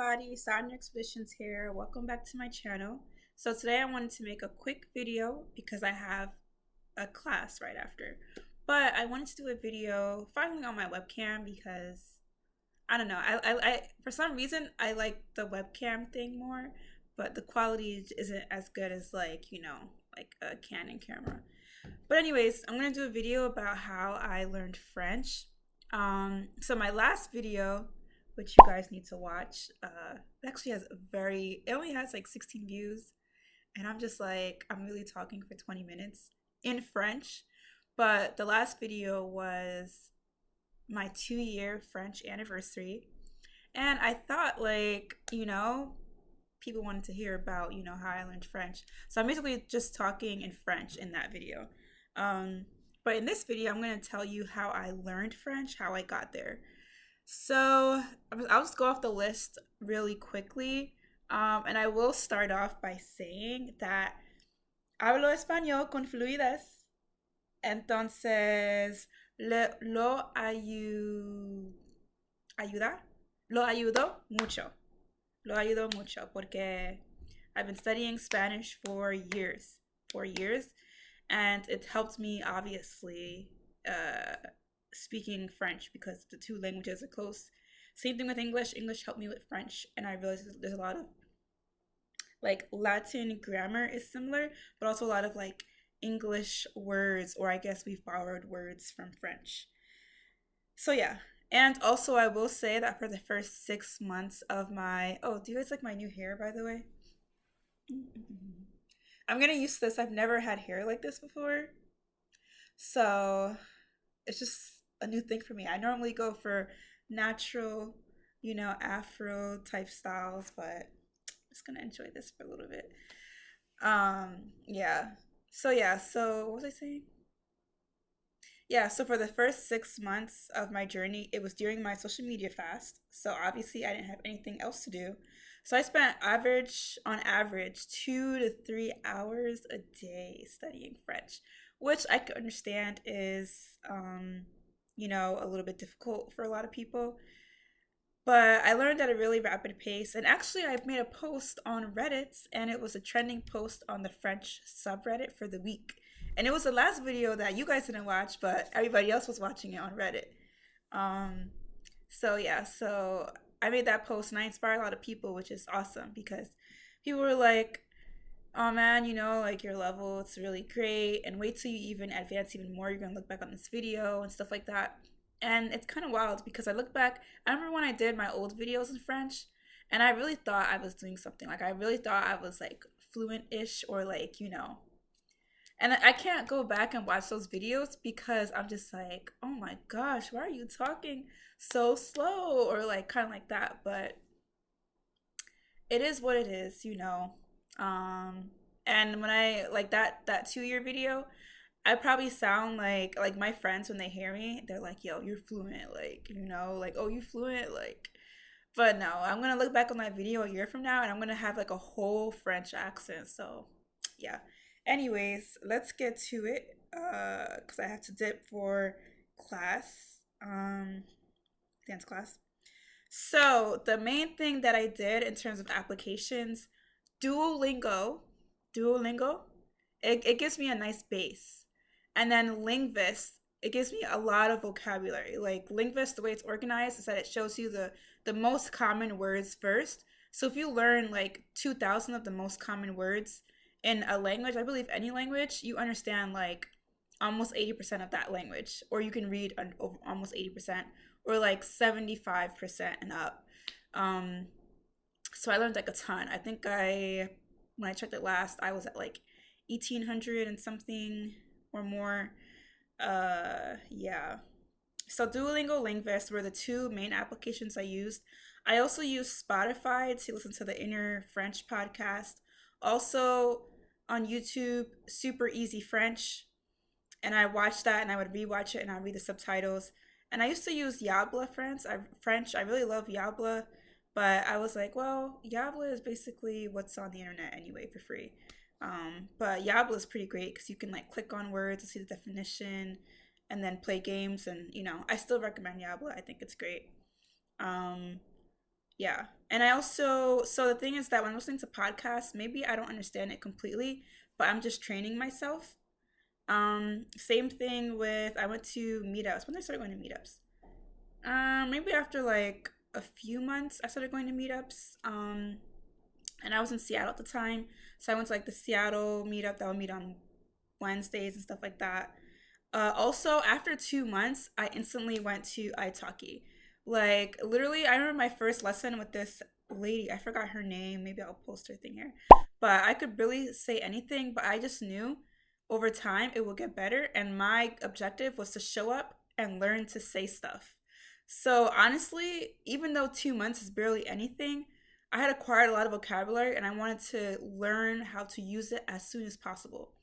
everybody, sonderexpeditions here. Welcome back to my channel. So today I wanted to make a quick video because I have a class right after. But I wanted to do a video finally on my webcam because I don't know. I for some reason I like the webcam thing more, but the quality isn't as good as like a Canon camera. But anyways, I'm gonna do a video about how I learned French. So my last video, which you guys need to watch, it actually has it only has like 16 views, and I'm just like, I'm really talking for 20 minutes in French. But the last video was my 2-year French anniversary, and I thought people wanted to hear about, how I learned French. So I'm basically just talking in French in that video. But in this video, I'm going to tell you how I learned French, how I got there. So I'll just go off the list really quickly. And I will start off by saying that hablo español con fluidez. Entonces, lo ayudo mucho. Lo ayudo mucho porque I've been studying Spanish for years. 4 years. And it helped me, obviously, speaking French because the two languages are close. Same thing with English. English helped me with French, and I realized there's a lot of Latin grammar is similar, but also a lot of English words, or I guess we've borrowed words from French. So yeah. And also I will say that for the first 6 months of my do you guys like my new hair, by the way? I'm gonna use this. I've never had hair like this before, so it's just a new thing for me. I normally go for natural, afro type styles, but I'm just gonna enjoy this for a little bit. Yeah. So what was I saying? Yeah, so for the first 6 months of my journey, it was during my social media fast. So obviously I didn't have anything else to do. So I spent on average 2 to 3 hours a day studying French, which I could understand is, a little bit difficult for a lot of people. But I learned at a really rapid pace. And actually, I've made a post on Reddit, and it was a trending post on the French subreddit for the week. And it was the last video that you guys didn't watch, but everybody else was watching it on Reddit. So I made that post and I inspired a lot of people, which is awesome because people were like, oh man, your level, it's really great. And wait till you even advance even more. You're going to look back on this video and stuff like that. And it's kind of wild because I look back, I remember when I did my old videos in French, and I really thought I was doing something. I really thought I was fluent-ish or and I can't go back and watch those videos because I'm just like, oh my gosh, why are you talking so slow? Or kind of like that. But it is what it is. And when I that 2-year video, I probably sound like my friends when they hear me, they're like, yo, you're fluent, oh, you fluent, but no, I'm gonna look back on that video a year from now and I'm gonna have a whole French accent. So yeah. Anyways, let's get to it, because I have to dip for class, dance class. So the main thing that I did in terms of applications, Duolingo, it gives me a nice base. And then Lingvist, it gives me a lot of vocabulary. Lingvist, the way it's organized is that it shows you the most common words first. So if you learn 2,000 of the most common words in a language, I believe any language, you understand almost 80% of that language, or you can read almost 80%, or 75% and up. So I learned a ton. I think when I checked it last, I was at 1,800 and something or more. Yeah. So Duolingo, Lingvist were the two main applications I used. I also used Spotify to listen to the Inner French podcast. Also on YouTube, Super Easy French. And I watched that and I would rewatch it and I'd read the subtitles. And I used to use Yabla French. I really love Yabla. But I was like, well, Yabla is basically what's on the internet anyway for free. But Yabla is pretty great because you can click on words to see the definition and then play games. And I still recommend Yabla. I think it's great. Yeah. And I also, so the thing is that when I'm listening to podcasts, maybe I don't understand it completely, but I'm just training myself. Same thing with, I went to meetups. When did I start going to meetups? Maybe after like a few months, I started going to meetups. And I was in Seattle at the time, so I went to like the Seattle meetup that would meet on Wednesdays and stuff like that. Also, after 2 months, I instantly went to Italki. Like literally, I remember my first lesson with this lady. I forgot her name. Maybe I'll post her thing here. But I could really say anything. But I just knew over time it would get better. And my objective was to show up and learn to say stuff. So honestly, even though 2 months is barely anything, I had acquired a lot of vocabulary and I wanted to learn how to use it as soon as possible.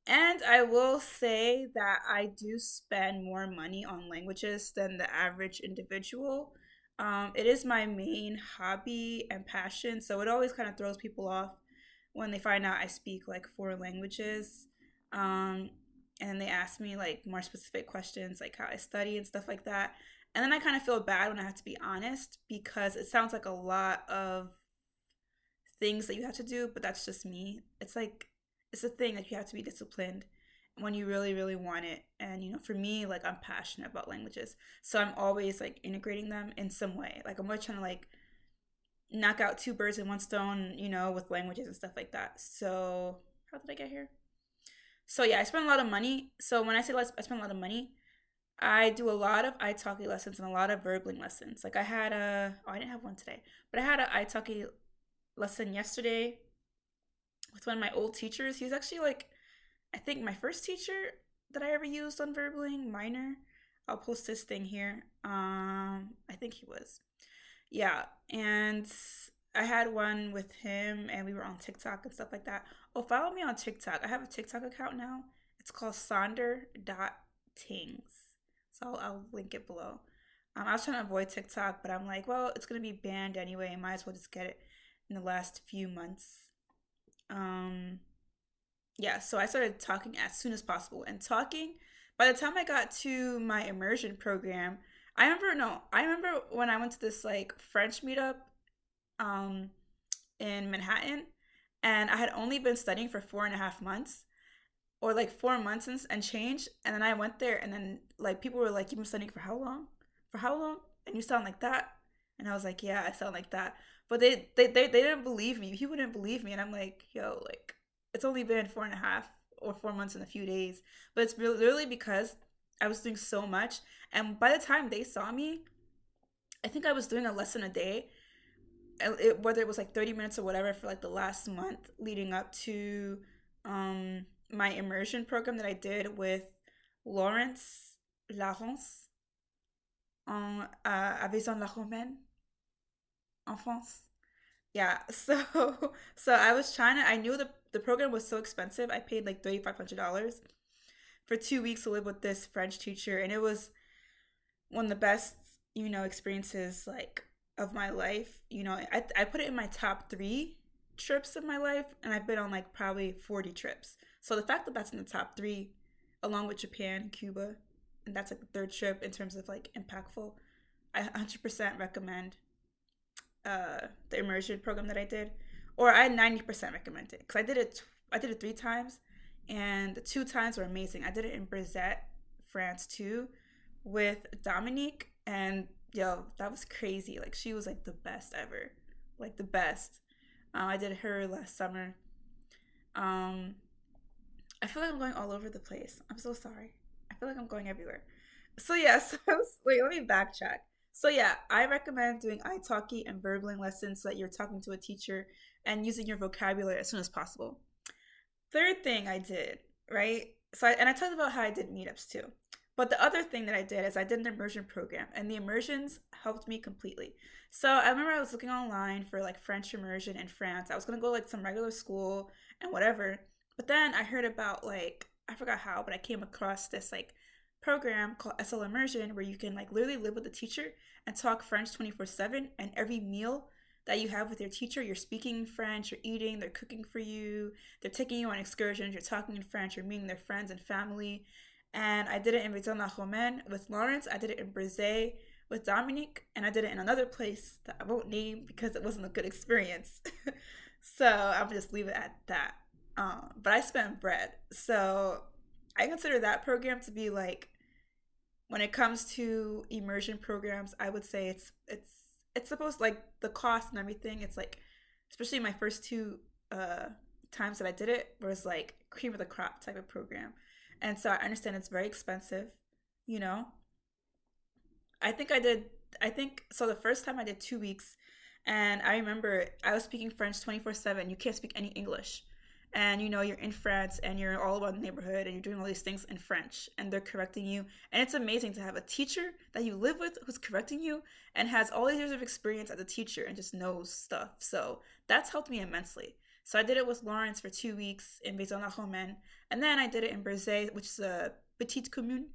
And I will say that I do spend more money on languages than the average individual. It is my main hobby and passion, so it always kind of throws people off when they find out I speak like four languages. Um, and they ask me like more specific questions, like how I study and stuff like that. And then I kind of feel bad when I have to be honest because it sounds like a lot of things that you have to do, but that's just me. It's like it's a thing that you have to be disciplined when you really, really want it. And for me, like I'm passionate about languages, so I'm always like integrating them in some way. Like I'm always trying to like knock out two birds in one stone, with languages and stuff like that. So how did I get here? So yeah, I spend a lot of money. So when I say I spend a lot of money, I do a lot of italki lessons and a lot of verbling lessons. Like I didn't have one today, but I had a italki lesson yesterday with one of my old teachers. He was actually like, I think my first teacher that I ever used on Verbling, minor. I'll post this thing here. I think he was. Yeah, and I had one with him, and we were on TikTok and stuff like that. Oh, follow me on TikTok. I have a TikTok account now. It's called sonder.tings. So I'll link it below. I was trying to avoid TikTok, but I'm like, well, it's gonna be banned anyway. I might as well just get it in the last few months. Um, yeah, so I started talking as soon as possible. And talking, by the time I got to my immersion program, I remember when I went to this like French meetup um, in Manhattan, and I had only been studying for 4.5 months, or like 4 months and change. And then I went there, and then like people were like, "You've been studying for how long? For how long? And you sound like that." And I was like, "Yeah, I sound like that." But they didn't believe me. He wouldn't believe me, and I'm like, "Yo, like it's only been 4.5 or 4 months and a few days." But it's literally because I was doing so much, and by the time they saw me, I think I was doing a lesson a day, whether it was like 30 minutes or whatever for like the last month leading up to my immersion program that I did with Lawrence Larence à Vaison la Romaine en France. Yeah, so so I was trying to. I knew the program was so expensive. I paid like $3,500 for 2 weeks to live with this French teacher, and it was one of the best experiences like of my life. I put it in my top three trips of my life, and I've been on like probably 40 trips. So the fact that that's in the top three, along with Japan and Cuba, and that's like the third trip in terms of like impactful, I 100% recommend the immersion program that I did, or I 90% recommend it because I did it 3 times, and the 2 times were amazing. I did it in Brizet, France too, with Dominique, and yo, that was crazy. Like she was like the best ever, like the best. I did her last summer. Um, I feel like I'm going all over the place. I'm so sorry. I feel like I'm going everywhere. So yeah, so wait, let me backtrack. So yeah, I recommend doing italki and verbling lessons so that you're talking to a teacher and using your vocabulary as soon as possible. Third thing I did, right? And I talked about how I did meetups too. But the other thing that I did is I did an immersion program, and the immersions helped me completely. So I remember I was looking online for like French immersion in France. I was gonna go like some regular school and whatever. But then I heard about like I forgot how, but I came across this like program called SL Immersion where you can like literally live with the teacher and talk French 24/7, and every meal that you have with your teacher, you're speaking French, you're eating, they're cooking for you, they're taking you on excursions, you're talking in French, you're meeting their friends and family. And I did it in Vaison la Romaine with Lawrence. I did it in Brizet with Dominique, and I did it in another place that I won't name because it wasn't a good experience. So I'll just leave it at that. But I spent bread. So I consider that program to be like, when it comes to immersion programs, I would say it's supposed, like, the cost and everything. It's like, especially my first two uh times that I did it, was like cream of the crop type of program. And so I understand it's very expensive, you know. I think I did I think so the first time I did 2 weeks, and I remember I was speaking French 24/7. You can't speak any English. And you're in France and you're all about the neighborhood and you're doing all these things in French and they're correcting you. And it's amazing to have a teacher that you live with who's correcting you and has all these years of experience as a teacher and just knows stuff. So that's helped me immensely. So I did it with Lawrence for 2 weeks in Maison-la-Romaine. And then I did it in Berzay, which is a petite commune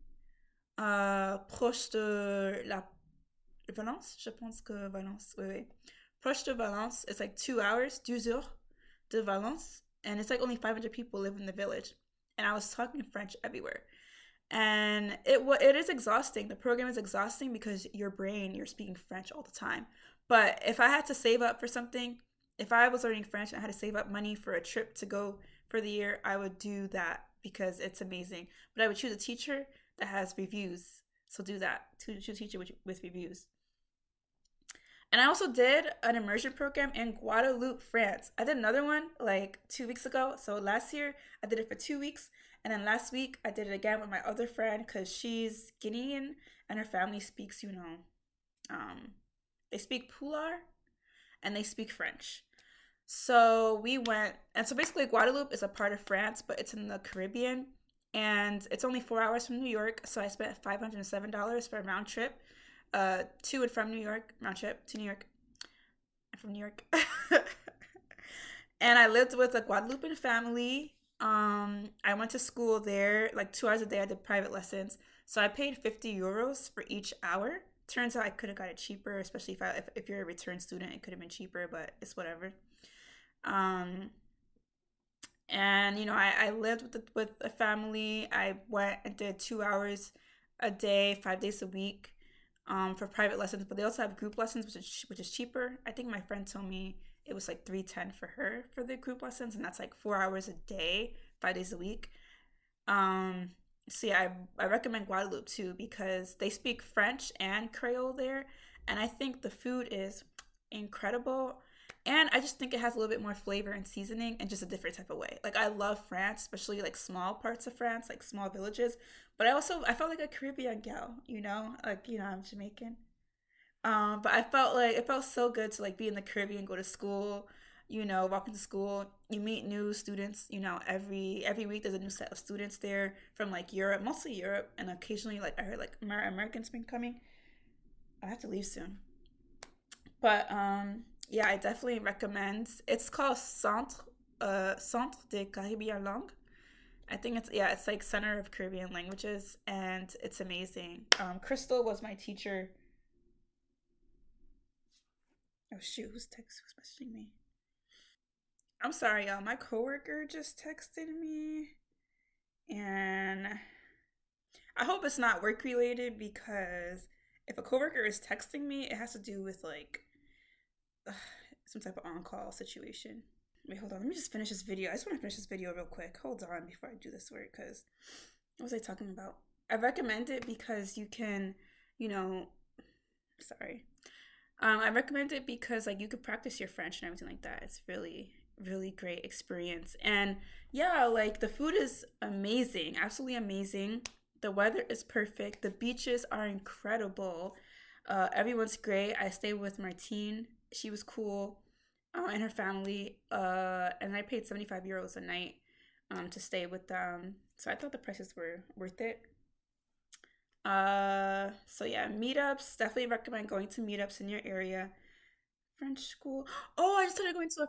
proche de la Valence. Je pense que Valence, oui, oui. Proche de Valence. It's like 2 hours, 2 heures de Valence. And it's like only 500 people live in the village. And I was talking French everywhere. And it is exhausting. The program is exhausting because you're speaking French all the time. But if I had to save up for something, if I was learning French and I had to save up money for a trip to go for the year, I would do that because it's amazing. But I would choose a teacher that has reviews. So do that. Choose a teacher with reviews. And I also did an immersion program in Guadeloupe, France. I did another one like 2 weeks ago. So last year I did it for 2 weeks. And then last week I did it again with my other friend because she's Guinean and her family speaks, they speak Pular and they speak French. So we went, and so basically Guadeloupe is a part of France, but it's in the Caribbean. And it's only 4 hours from New York. So I spent $507 for a round trip, to and from New York, round trip to New York. I'm from New York. And I lived with a Guadeloupean family. I went to school there, like 2 hours a day. I did private lessons, so I paid €50 for each hour. Turns out I could have got it cheaper, especially if you're a return student, it could have been cheaper, but it's whatever. Um, and I lived with a family. I went and did 2 hours a day, 5 days a week, for private lessons. But they also have group lessons, which is cheaper. I think my friend told me it was like 310 for her for the group lessons, and that's like 4 hours a day, 5 days a week. Um, so yeah, I recommend Guadeloupe too because they speak French and Creole there, and I think the food is incredible. And I just think it has a little bit more flavor and seasoning and just a different type of way. Like I love France, especially like small parts of France, like small villages. But I felt like a Caribbean gal, like I'm Jamaican. But I felt like it felt so good to like be in the Caribbean, go to school, walk into school. You meet new students, every week there's a new set of students there from like Europe, mostly Europe, and occasionally like I heard like Americans been coming. I have to leave soon. But yeah, I definitely recommend. It's called Centre des Caribbean Langues. I think it's like Center of Caribbean Languages, and it's amazing. Crystal was my teacher. Oh shoot, who's messaging me? I'm sorry, y'all. My coworker just texted me, and I hope it's not work related because if a coworker is texting me, it has to do with like some type of on call situation. Wait, hold on. Let me just finish this video. I just want to finish this video real quick. Hold on before I do this work because what was I talking about? I recommend it because you can, you know, sorry. I recommend it because like you could practice your French and everything like that. It's really, really great experience. And yeah, like the food is amazing, absolutely amazing. The weather is perfect. The beaches are incredible. Everyone's great. I stayed with Martine. She was cool, and her family. And I paid €75 a night, to stay with them. So I thought the prices were worth it. So yeah, meetups. Definitely recommend going to meetups in your area. French school. Oh, I just started going to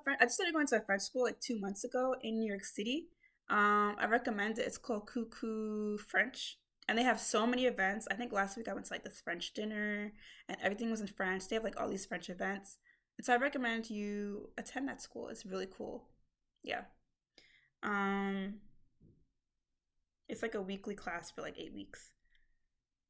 a French school like 2 months ago in New York City. I recommend it. It's called Coucou French. And they have so many events. I think last week I went to like this French dinner and everything was in French. They have like all these French events. And so I recommend you attend that school. It's really cool. Yeah. Um, it's like a weekly class for like 8 weeks.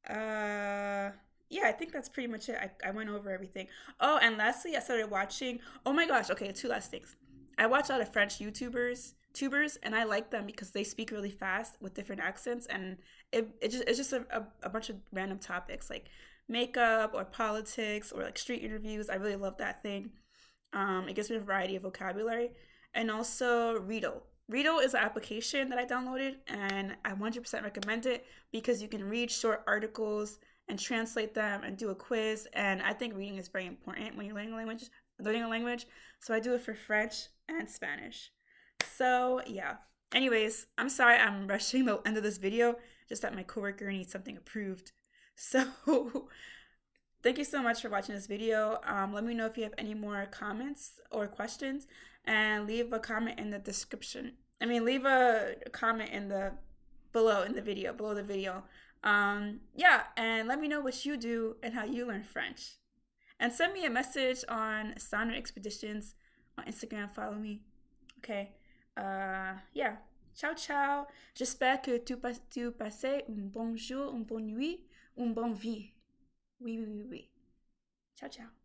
Uh, yeah, I think that's pretty much it. I went over everything. Oh, and lastly, I started watching. Oh my gosh. Okay, two last things. I watch a lot of French tubers, and I like them because they speak really fast with different accents, and it's just a bunch of random topics like makeup or politics or like street interviews. I really love that thing. It gives me a variety of vocabulary, and also Readle. Readle is an application that I downloaded, and I 100% recommend it because you can read short articles and translate them and do a quiz. And I think reading is very important when you're learning a language. Learning a language, so I do it for French and Spanish. So yeah. Anyways, I'm sorry I'm rushing the end of this video. Just that my coworker needs something approved. So thank you so much for watching this video. Let me know if you have any more comments or questions, and leave a comment in the description. I mean, leave a comment in the below the video. Yeah, and let me know what you do and how you learn French. And send me a message on sonderexpeditions on Instagram. Follow me. Okay. Yeah. Ciao, ciao. J'espère que tu passais un bon jour, une bonne nuit, une bonne vie. Oui, oui, oui, oui. Ciao, ciao.